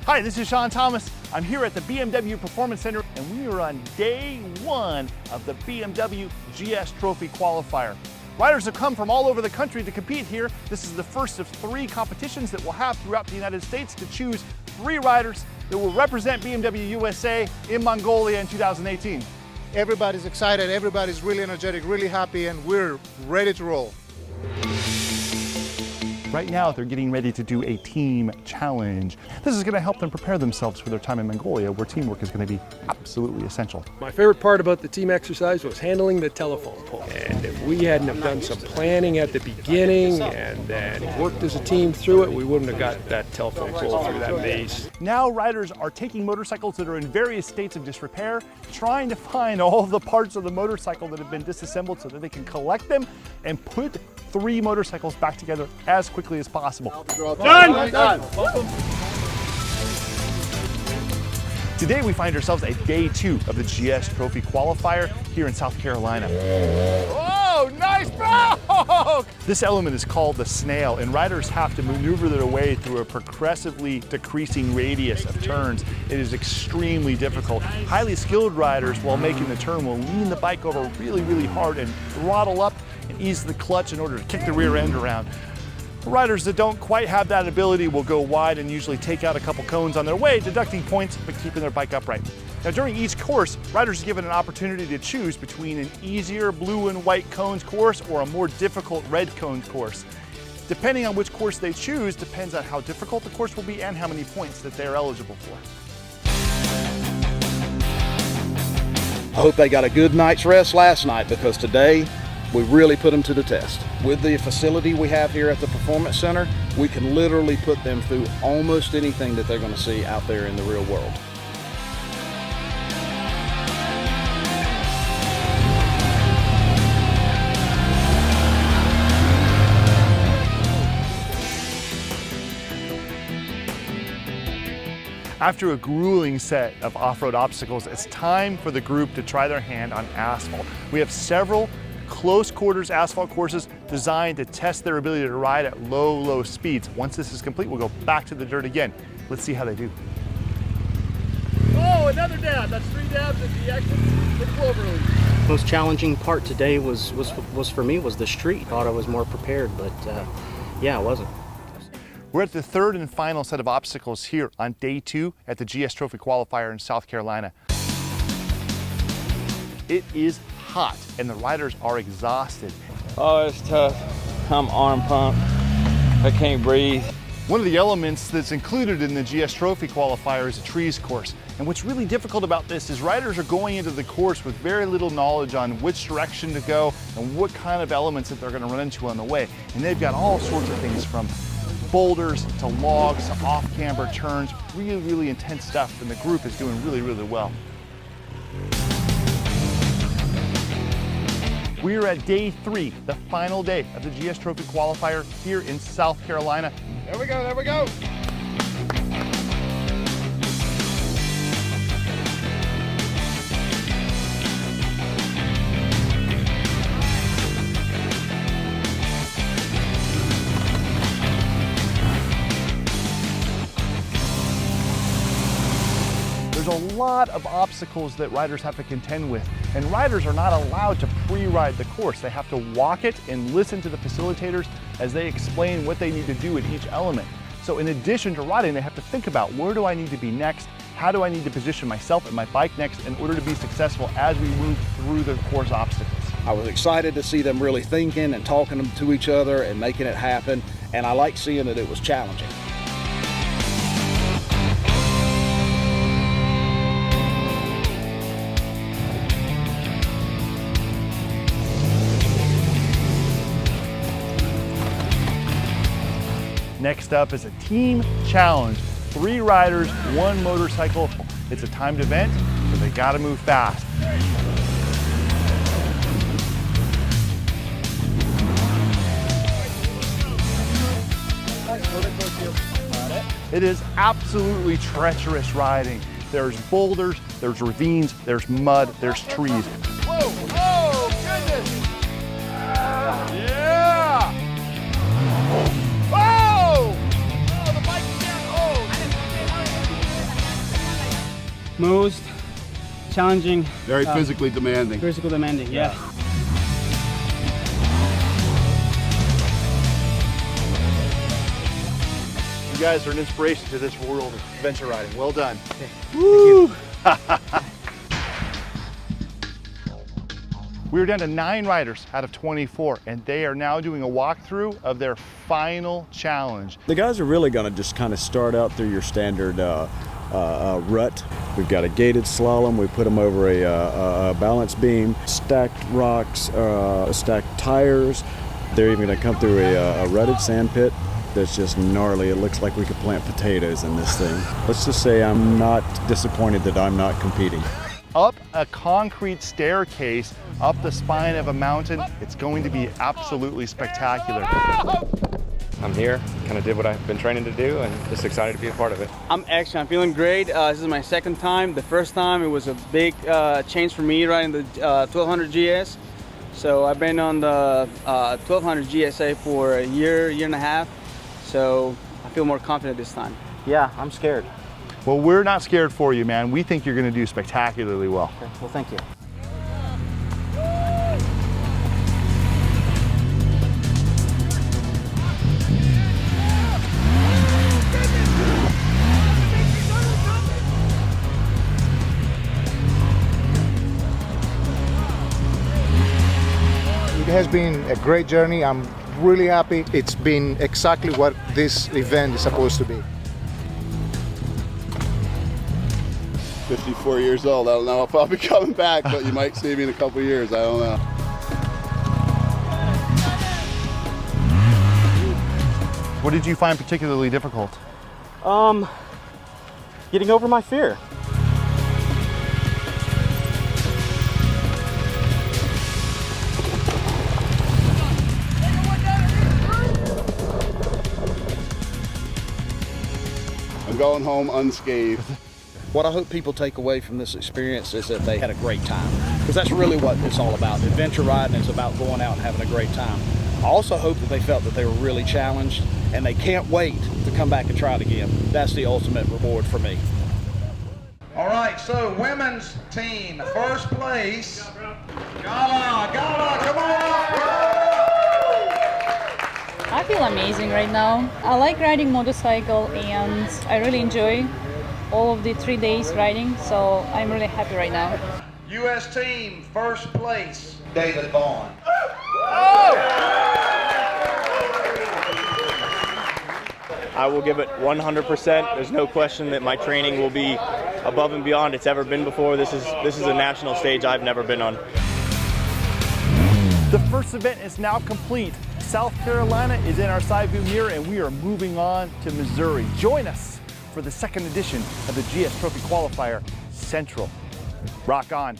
Hi, this is Sean Thomas. I'm here at the BMW Performance Center, and we are on day one of the BMW GS Trophy Qualifier. Riders have come from all over the country to compete here. This is the first of 3 competitions that we'll have throughout the United States to choose 3 riders that will represent BMW USA in Mongolia in 2018. Everybody's excited, everybody's really energetic, really happy, and we're ready to roll. Right now, they're getting ready to do a team challenge. This is going to help them prepare themselves for their time in Mongolia, where teamwork is going to be absolutely essential. My favorite part about the team exercise was handling the telephone pole. And if we hadn't have done some planning at the beginning and then worked as a team through it, we wouldn't have got that telephone pole through that maze. Now riders are taking motorcycles that are in various states of disrepair, trying to find all of the parts of the motorcycle that have been disassembled so that they can collect them and put 3 motorcycles back together as quickly as possible. Done! Today we find ourselves at day 2 of the GS Trophy Qualifier here in South Carolina. Oh, nice stroke! This element is called the snail, and riders have to maneuver their way through a progressively decreasing radius of turns. It is extremely difficult. Highly skilled riders, while making the turn, will lean the bike over really, really hard and throttle up and ease the clutch in order to kick the rear end around. Riders that don't quite have that ability will go wide and usually take out a couple cones on their way, deducting points but keeping their bike upright. Now during each course, riders are given an opportunity to choose between an easier blue and white cones course or a more difficult red cones course. Depending on which course they choose depends on how difficult the course will be and how many points that they are eligible for. I hope they got a good night's rest last night, because today we really put them to the test. With the facility we have here at the Performance Center, we can literally put them through almost anything that they're going to see out there in the real world. After a grueling set of off-road obstacles, it's time for the group to try their hand on asphalt. We have several close quarters asphalt courses designed to test their ability to ride at low speeds. Once this is complete, we'll go back to the dirt again. Let's see how they do. Oh, another dab. That's 3 dabs at the exit to the clover leaf. Most challenging part today was for me was the street. Thought I was more prepared, but yeah, I wasn't. We're at the 3rd and final set of obstacles here on day 2 at the GS Trophy Qualifier in South Carolina. It is hot and the riders are exhausted. Oh, it's tough. I'm arm pumped. I can't breathe. One of the elements that's included in the GS Trophy Qualifier is a trees course. And what's really difficult about this is riders are going into the course with very little knowledge on which direction to go and what kind of elements that they're going to run into on the way. And they've got all sorts of things from boulders to logs to off-camber turns, really intense stuff, and the group is doing really well. We're at day 3, the final day of the GS Trophy Qualifier here in South Carolina. There we go, there we go. There's a lot of obstacles that riders have to contend with, and riders are not allowed to pre-ride the course. They have to walk it and listen to the facilitators as they explain what they need to do at each element. So in addition to riding, they have to think about, where do I need to be next? How do I need to position myself and my bike next in order to be successful as we move through the course obstacles? I was excited to see them really thinking and talking to each other and making it happen, and I like seeing that it was challenging. Next up is a team challenge. 3 riders, 1 motorcycle. It's a timed event, so they gotta move fast. It is absolutely treacherous riding. There's boulders, there's ravines, there's mud, there's trees. Whoa, oh, goodness. Yeah. Oh! Oh, the bike is down. Oh! most challenging, Very physically demanding. physical demanding. Yeah. You guys are an inspiration to this world of adventure riding. Well done. Woo! We were down to 9 riders out of 24, and they are now doing a walkthrough of their final challenge. The guys are really going to just kind of start out through your standard rut. We've got a gated slalom. We put them over a balance beam, stacked rocks, stacked tires. They're even going to come through a rutted sand pit that's just gnarly. It looks like we could plant potatoes in this thing. Let's just say I'm not disappointed that I'm not competing. Up a concrete staircase, up the spine of a mountain. It's going to be absolutely spectacular. I'm here, kind of did what I've been training to do, and just excited to be a part of it. I'm feeling great. This is my second time. The first time it was a big change for me riding the 1200 GS. So I've been on the 1200 GSA for a year and a half. So I feel more confident this time. Yeah, I'm scared. Well, we're not scared for you, man. We think you're going to do spectacularly well. Okay, well, thank you. It has been a great journey. I'm really happy. It's been exactly what this event is supposed to be. 54 years old. I don't know if I'll be coming back, but you might see me in a couple years. I don't know. What did you find particularly difficult? Getting over my fear. I'm going home unscathed. What I hope people take away from this experience is that they had a great time, because that's really what it's all about. Adventure riding is about going out and having a great time. I also hope that they felt that they were really challenged and they can't wait to come back and try it again. That's the ultimate reward for me. All right, so women's team, first place. Gala, come on! I feel amazing right now. I like riding motorcycle and I really enjoy all of the 3 days riding, so I'm really happy right now. U.S. team, first place, David Vaughn. I will give it 100%. There's no question that my training will be above and beyond it's ever been before. This is a national stage I've never been on. The first event is now complete. South Carolina is in our side view mirror, and we are moving on to Missouri. Join us for the second edition of the GS Trophy Qualifier Central. Rock on.